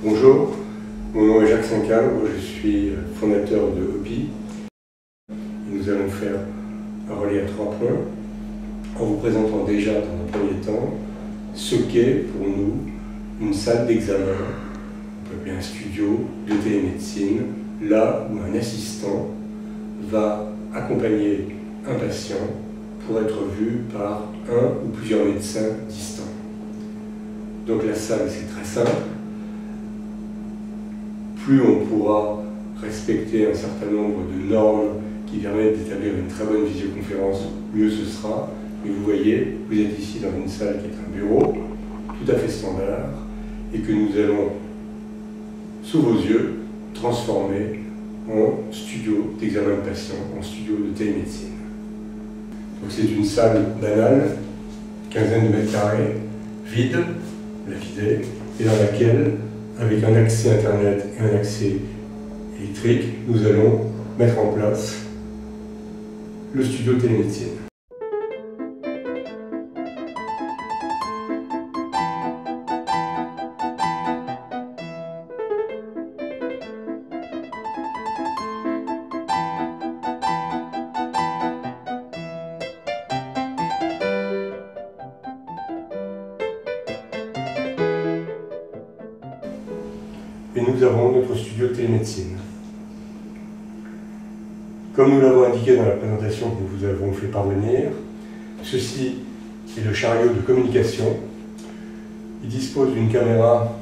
Bonjour, mon nom est Jacques Sincalbre, je suis fondateur de Hobby. Nous allons faire un relais à 3 points en vous présentant déjà dans un premier temps ce qu'est pour nous une salle d'examen, on peut appeler un studio de télémédecine, là où un assistant va accompagner un patient pour être vu par un ou plusieurs médecins distants. Donc la salle, c'est très simple. Plus on pourra respecter un certain nombre de normes qui permettent d'établir une très bonne visioconférence, mieux ce sera. Mais vous voyez, vous êtes ici dans une salle qui est un bureau, tout à fait standard, et que nous allons, sous vos yeux, transformer en studio d'examen de patient, en studio de télémédecine. Donc c'est une salle banale, quinzaine de mètres carrés, vide, la vider, et dans laquelle, avec un accès Internet et un accès électrique, nous allons mettre en place le studio de télémédecine. Et nous avons notre studio de télémédecine. Comme nous l'avons indiqué dans la présentation que nous vous avons fait parvenir, ceci est le chariot de communication. Il dispose d'une caméra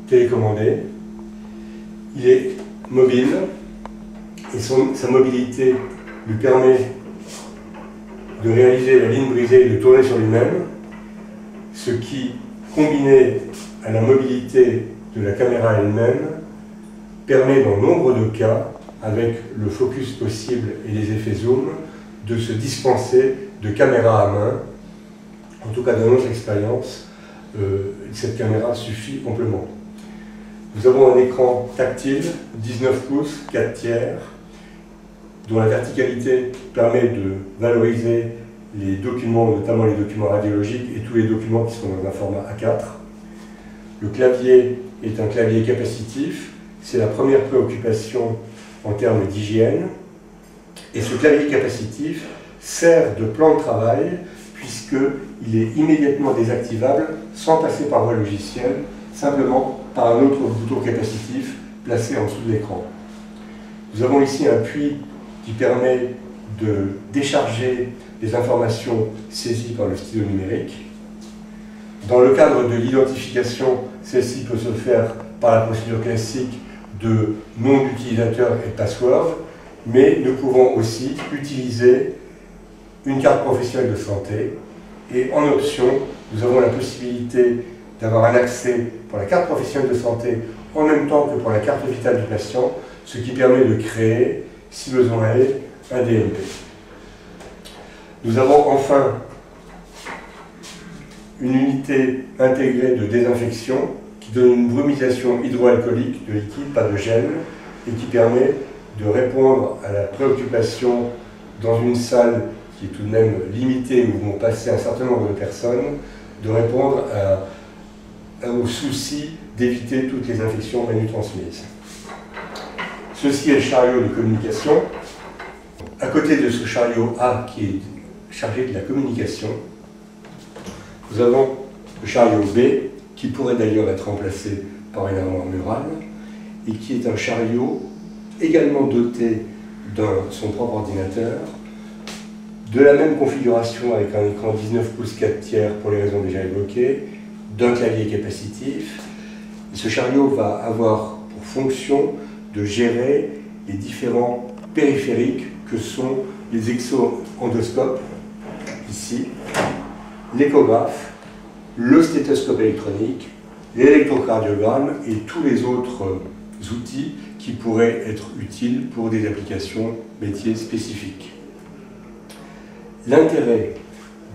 télécommandée. Il est mobile et sa mobilité lui permet de réaliser la ligne brisée et de tourner sur lui-même, ce qui, combiné à la mobilité de la caméra elle-même, permet dans nombre de cas, avec le focus possible et les effets zoom, de se dispenser de caméra à main. En tout cas, dans notre expérience, cette caméra suffit amplement. Nous avons un écran tactile, 19 pouces, 4 tiers, dont la verticalité permet de valoriser les documents, notamment les documents radiologiques et tous les documents qui sont dans un format A4. Le clavier est un clavier capacitif, c'est la première préoccupation en termes d'hygiène. Et ce clavier capacitif sert de plan de travail puisqu'il est immédiatement désactivable sans passer par voie logicielle, simplement par un autre bouton capacitif placé en dessous de l'écran. Nous avons ici un puits qui permet de décharger les informations saisies par le stylo numérique. Dans le cadre de l'identification, celle-ci peut se faire par la procédure classique de nom d'utilisateur et password, mais nous pouvons aussi utiliser une carte professionnelle de santé et en option, nous avons la possibilité d'avoir un accès pour la carte professionnelle de santé en même temps que pour la carte vitale du patient, ce qui permet de créer, si besoin est, un DMP. Nous avons enfin une unité intégrée de désinfection qui donne une brumisation hydroalcoolique de liquide, pas de gel, et qui permet de répondre à la préoccupation dans une salle qui est tout de même limitée, où vont passer un certain nombre de personnes, de répondre au souci d'éviter toutes les infections manutransmises. Ceci est le chariot de communication. À côté de ce chariot A qui est chargé de la communication, nous avons le chariot B, qui pourrait d'ailleurs être remplacé par une armoire murale, et qui est un chariot également doté de son propre ordinateur, de la même configuration avec un écran 19 pouces 4 tiers pour les raisons déjà évoquées, d'un clavier capacitif. Et ce chariot va avoir pour fonction de gérer les différents périphériques que sont les exo-endoscopes, ici, l'échographe, le stéthoscope électronique, l'électrocardiogramme et tous les autres outils qui pourraient être utiles pour des applications métiers spécifiques. L'intérêt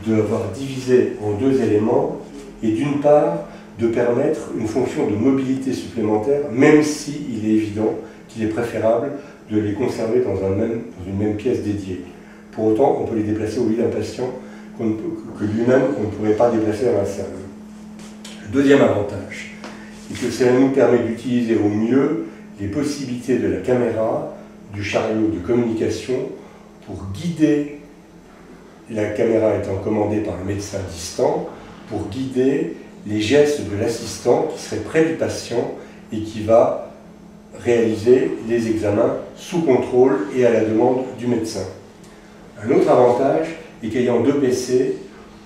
d'avoir divisé en deux éléments est d'une part de permettre une fonction de mobilité supplémentaire, même s'il est évident qu'il est préférable de les conserver dans une même pièce dédiée. Pour autant, on peut les déplacer au lit d'un patient que lui-même on ne pourrait pas déplacer dans la salle. Le deuxième avantage et que cela nous permet d'utiliser au mieux les possibilités de la caméra, du chariot de communication pour guider, la caméra étant commandée par un médecin distant, pour guider les gestes de l'assistant qui serait près du patient et qui va réaliser les examens sous contrôle et à la demande du médecin. Un autre avantage est qu'ayant deux PC,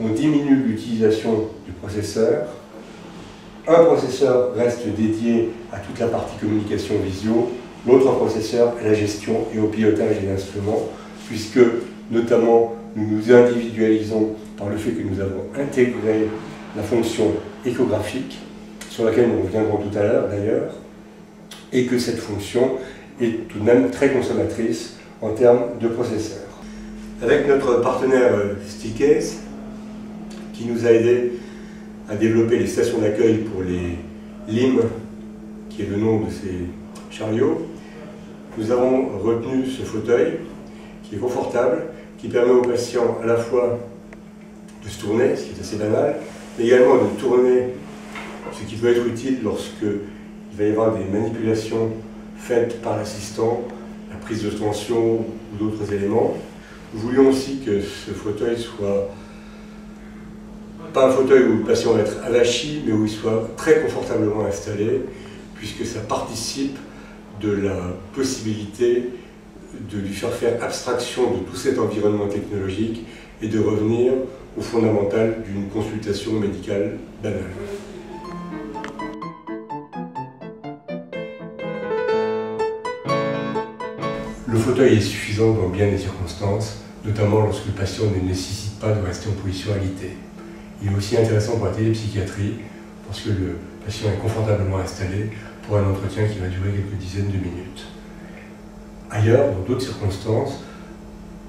on diminue l'utilisation du processeur. Un processeur reste dédié à toute la partie communication visio, l'autre processeur à la gestion et au pilotage des instruments, puisque notamment nous nous individualisons par le fait que nous avons intégré la fonction échographique, sur laquelle nous reviendrons tout à l'heure d'ailleurs, et que cette fonction est tout de même très consommatrice en termes de processeur. Avec notre partenaire Steelcase, qui nous a aidé à développer les stations d'accueil pour les LIM, qui est le nom de ces chariots, nous avons retenu ce fauteuil qui est confortable, qui permet aux patients à la fois de se tourner, ce qui est assez banal, mais également de tourner, ce qui peut être utile lorsqu'il va y avoir des manipulations faites par l'assistant, la prise de tension ou d'autres éléments. Nous voulions aussi que ce fauteuil soit pas un fauteuil où le patient va être avachi, mais où il soit très confortablement installé, puisque ça participe de la possibilité de lui faire abstraction de tout cet environnement technologique et de revenir au fondamental d'une consultation médicale banale. Le fauteuil est suffisant dans bien des circonstances, notamment lorsque le patient ne nécessite pas de rester en position alitée. Il est aussi intéressant pour la télépsychiatrie, parce que le patient est confortablement installé pour un entretien qui va durer quelques dizaines de minutes. Ailleurs, dans d'autres circonstances,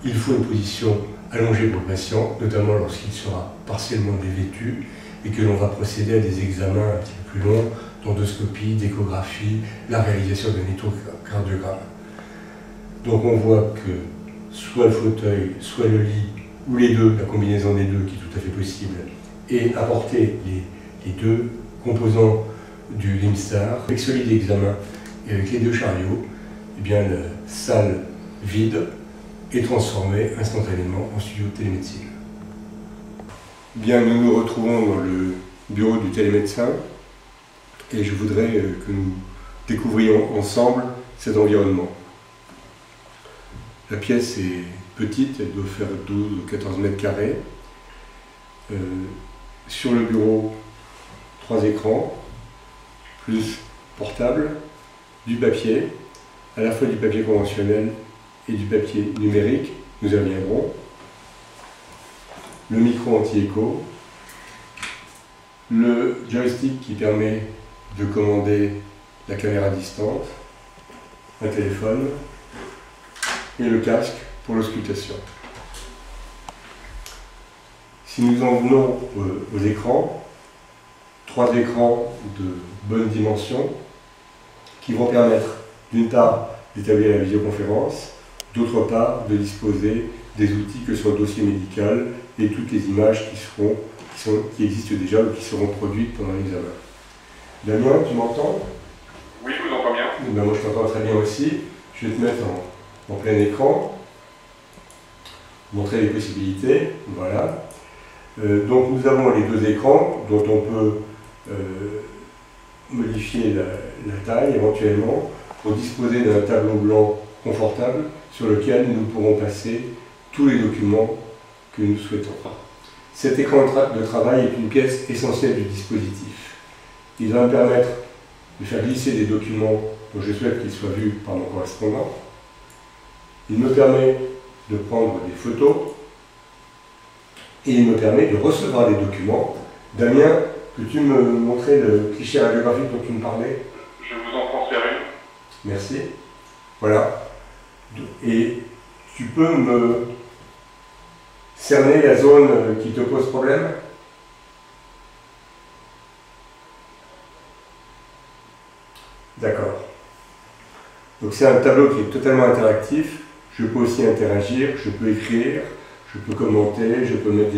il faut une position allongée pour le patient, notamment lorsqu'il sera partiellement dévêtu et que l'on va procéder à des examens un petit peu plus longs, d'endoscopie, d'échographie, la réalisation d'un électrocardiogramme. Donc on voit que soit le fauteuil, soit le lit, ou les deux, la combinaison des deux qui est tout à fait possible, et apporter les deux composants du LIMSTAR avec ce lit d'examen et avec les deux chariots, eh bien la salle vide est transformée instantanément en studio de télémédecine. Bien, nous nous retrouvons dans le bureau du télémédecin et je voudrais que nous découvrions ensemble cet environnement. La pièce est petite, elle doit faire 12 ou 14 mètres carrés. Sur le bureau, 3 écrans, plus portable, du papier, à la fois du papier conventionnel et du papier numérique, nous y reviendrons. Le micro anti-écho, le joystick qui permet de commander la caméra distante, un téléphone et le casque pour l'auscultation. Si nous en venons aux écrans, 3 écrans de bonne dimension qui vont permettre d'une part d'établir la visioconférence, d'autre part de disposer des outils que sont le dossier médical et toutes les images qui existent déjà ou qui seront produites pendant l'examen. Damien, tu m'entends? Oui, je vous entends bien. Ben moi je t'entends très bien aussi. Je vais te mettre en plein écran, montrer les possibilités, voilà. Donc nous avons les deux écrans dont on peut modifier la taille éventuellement pour disposer d'un tableau blanc confortable sur lequel nous pourrons passer tous les documents que nous souhaitons. Cet écran de travail est une pièce essentielle du dispositif. Il va me permettre de faire glisser des documents dont je souhaite qu'ils soient vus par mon correspondant. Il me permet de prendre des photos et il me permet de recevoir des documents. Damien, peux-tu me montrer le cliché radiographique dont tu me parlais? Je vous en transfère une. Merci. Voilà. Et tu peux me cerner la zone qui te pose problème? D'accord. Donc c'est un tableau qui est totalement interactif. Je peux aussi interagir, je peux écrire, je peux commenter, je peux mettre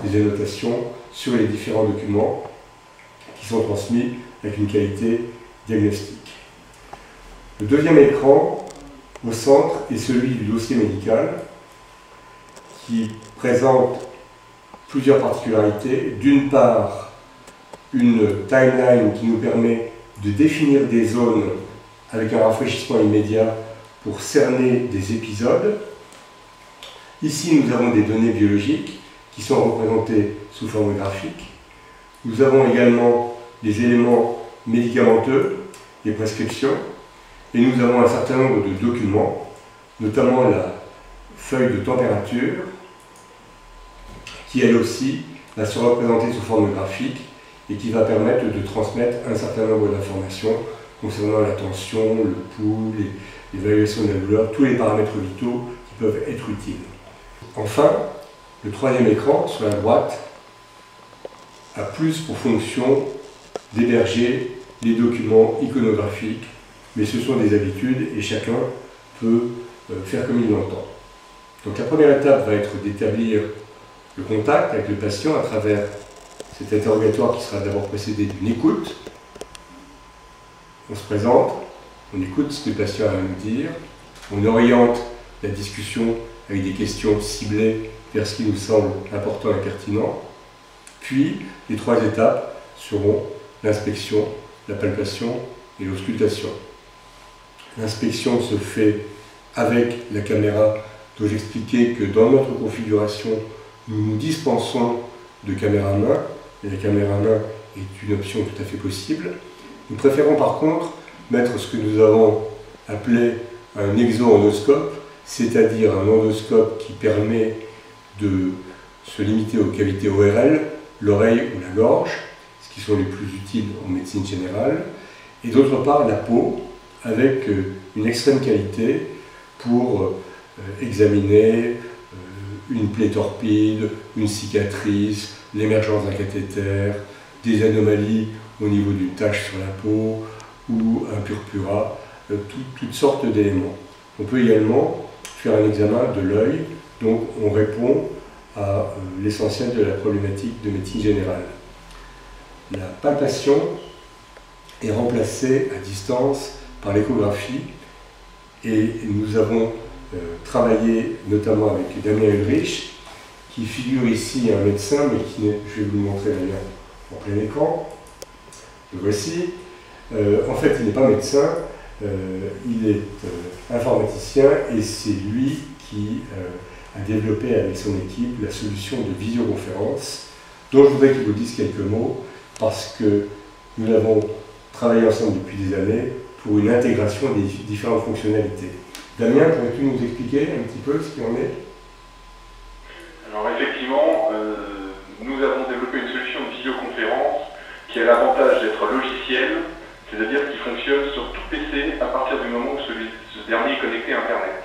des annotations sur les différents documents qui sont transmis avec une qualité diagnostique. Le deuxième écran, au centre, est celui du dossier médical, qui présente plusieurs particularités. D'une part, une timeline qui nous permet de définir des zones avec un rafraîchissement immédiat pour cerner des épisodes. Ici, nous avons des données biologiques qui sont représentées sous forme graphique. Nous avons également des éléments médicamenteux, des prescriptions, et nous avons un certain nombre de documents, notamment la feuille de température, qui elle aussi va se représenter sous forme graphique et qui va permettre de transmettre un certain nombre d'informations concernant la tension, le pouls, l'évaluation de la douleur, tous les paramètres vitaux qui peuvent être utiles. Enfin, le troisième écran, sur la droite, a plus pour fonction d'héberger les documents iconographiques, mais ce sont des habitudes et chacun peut faire comme il l'entend. Donc la première étape va être d'établir le contact avec le patient à travers cet interrogatoire qui sera d'abord précédé d'une écoute. On se présente, on écoute ce que le patient a à nous dire, on oriente la discussion avec des questions ciblées vers ce qui nous semble important et pertinent. Puis, les trois étapes seront l'inspection, la palpation et l'auscultation. L'inspection se fait avec la caméra, dont j'expliquais que dans notre configuration, nous nous dispensons de caméra main, et la caméra main est une option tout à fait possible. Nous préférons par contre mettre ce que nous avons appelé un exo-endoscope, c'est-à-dire un endoscope qui permet de se limiter aux cavités ORL, l'oreille ou la gorge, ce qui sont les plus utiles en médecine générale, et d'autre part la peau, avec une extrême qualité pour examiner une plaie torpide, une cicatrice, l'émergence d'un cathéter, des anomalies au niveau d'une tache sur la peau ou un purpura, toutes sortes d'éléments. On peut également faire un examen de l'œil, donc on répond à l'essentiel de la problématique de médecine générale. La palpation est remplacée à distance par l'échographie et nous avons travaillé notamment avec Damien Ulrich, qui figure ici un médecin, mais qui n'est, je vais vous le montrer d'ailleurs en plein écran. Le voici. En fait, il n'est pas médecin, il est informaticien et c'est lui qui a développé avec son équipe la solution de visioconférence, dont je voudrais qu'il vous dise quelques mots, parce que nous l'avons travaillé ensemble depuis des années pour une intégration des différentes fonctionnalités. Damien, pourrais-tu nous expliquer un petit peu ce qu'il en est? Alors effectivement, nous avons développé une solution de visioconférence qui a l'avantage d'être logiciel, c'est-à-dire qui fonctionne sur tout PC à partir du moment où ce dernier est connecté à Internet.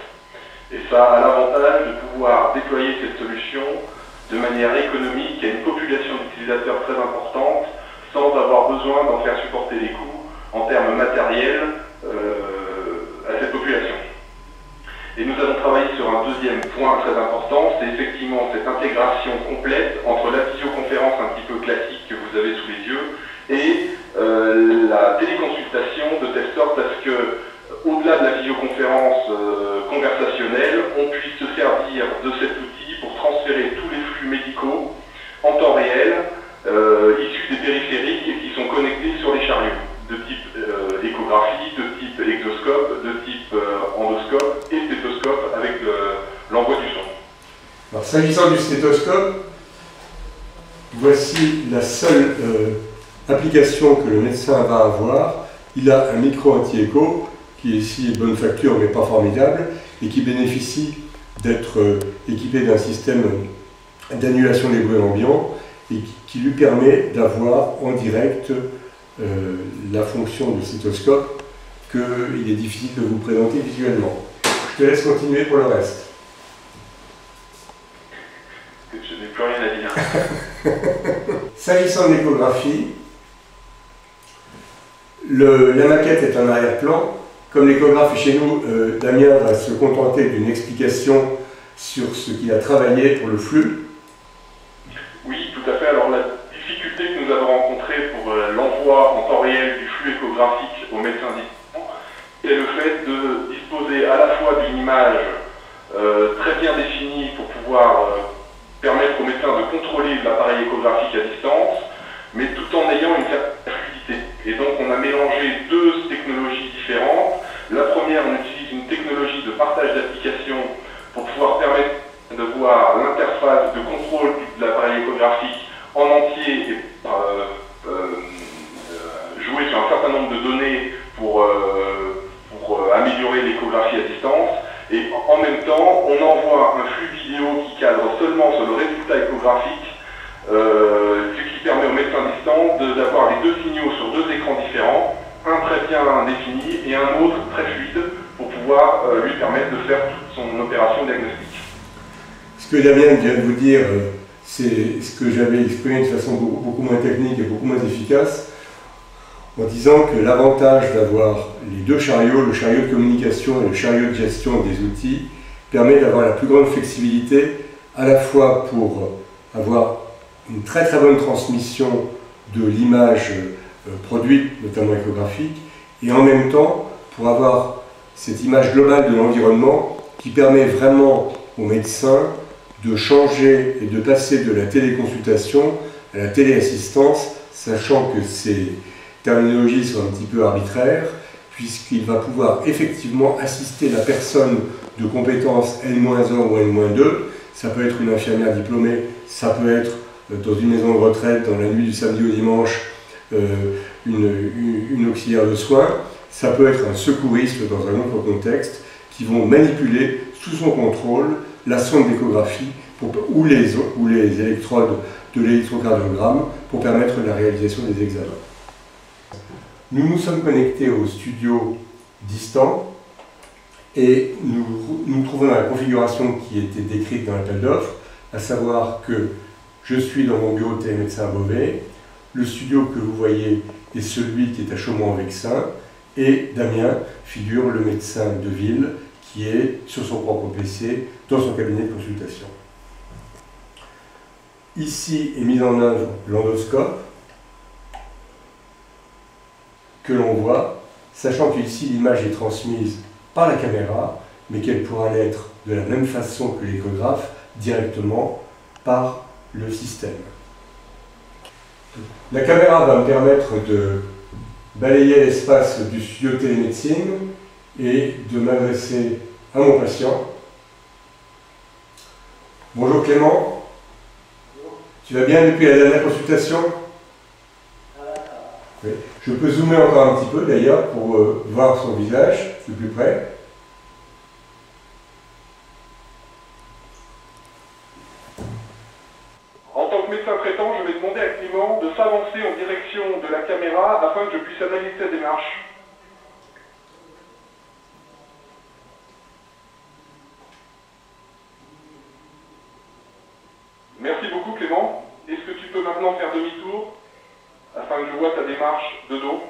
Et ça a l'avantage de pouvoir déployer cette solution de manière économique à une population d'utilisateurs très importante, sans avoir besoin d'en faire supporter les coûts en termes matériels à cette population. Et nous avons travaillé sur un deuxième point très important, c'est effectivement cette intégration complète entre la visioconférence un petit peu classique que vous avez sous les yeux et la téléconsultation, de telle sorte à ce que, au-delà de la visioconférence conversationnelle, on puisse se servir de cet outil pour transférer tous les flux médicaux en temps réel, issus des périphériques et qui sont connectés sur les chariots, de type échographie, de type exoscope, de type endoscope et stéthoscope avec l'envoi du son. Alors, s'agissant du stéthoscope, voici la seule application que le médecin va avoir. Il a un micro anti-écho qui est ici de bonne facture mais pas formidable et qui bénéficie d'être équipé d'un système d'annulation des bruits ambiants et qui lui permet d'avoir en direct la fonction du stéthoscope qu'il est difficile de vous présenter visuellement. Je te laisse continuer pour le reste. Je n'ai plus rien à dire. S'agissant de l'échographie, la maquette est en arrière-plan. Comme l'échographe chez nous, Damien va se contenter d'une explication sur ce qu'il a travaillé pour le flux. Oui, tout à fait. Alors la difficulté que nous avons rencontrée pour l'envoi en temps réel échographique aux médecins distants, c'est le fait de disposer à la fois d'une image très bien définie pour pouvoir permettre aux médecins de contrôler l'appareil échographique à distance, mais tout en ayant une certaine fluidité. Et donc on a mélangé deux technologies différentes. La première, on utilise une technologie de partage d'applications pour pouvoir permettre de voir l'interface de contrôle de l'appareil échographique en entier et jouer sur un certain nombre de données pour améliorer l'échographie à distance. Et en même temps, on envoie un flux vidéo qui cadre seulement sur le résultat échographique, ce qui permet aux médecins distants d'avoir les deux signaux sur deux écrans différents, un très bien défini et un autre très fluide, pour pouvoir lui permettre de faire toute son opération diagnostique. Ce que Damien vient de vous dire, c'est ce que j'avais exprimé de façon beaucoup moins technique et beaucoup moins efficace, en disant que l'avantage d'avoir les deux chariots, le chariot de communication et le chariot de gestion des outils, permet d'avoir la plus grande flexibilité, à la fois pour avoir une très très bonne transmission de l'image produite, notamment échographique, et en même temps pour avoir cette image globale de l'environnement qui permet vraiment aux médecins de changer et de passer de la téléconsultation à la téléassistance, sachant que ces terminologies sont un petit peu arbitraires, puisqu'il va pouvoir effectivement assister la personne de compétence N-1 ou N-2. Ça peut être une infirmière diplômée, ça peut être dans une maison de retraite, dans la nuit du samedi au dimanche, une auxiliaire de soins, ça peut être un secouriste dans un autre contexte, qui vont manipuler sous son contrôle la sonde d'échographie ou les électrodes de l'électrocardiogramme pour permettre la réalisation des examens. Nous nous sommes connectés au studio distant et nous trouvons dans la configuration qui était décrite dans l'appel d'offres, à savoir que je suis dans mon bureau de télémédecin à Beauvais, le studio que vous voyez est celui qui est à Chaumont-en-Vexin, et Damien figure le médecin de ville qui est sur son propre PC dans son cabinet de consultation. Ici est mis en œuvre l'endoscope que l'on voit, sachant qu'ici l'image est transmise par la caméra, mais qu'elle pourra l'être de la même façon que l'échographe, directement par le système. La caméra va me permettre de balayer l'espace du studio télémédecine et de m'adresser à mon patient. Bonjour Clément. Tu vas bien depuis la dernière consultation? Oui. Je peux zoomer encore un petit peu d'ailleurs pour voir son visage de plus près. En tant que médecin traitant, je vais demander à Clément de s'avancer en direction de la caméra afin que je puisse analyser sa démarche. Merci beaucoup Clément. Est-ce que tu peux maintenant faire demi-tour afin que je vois ta démarche de dos?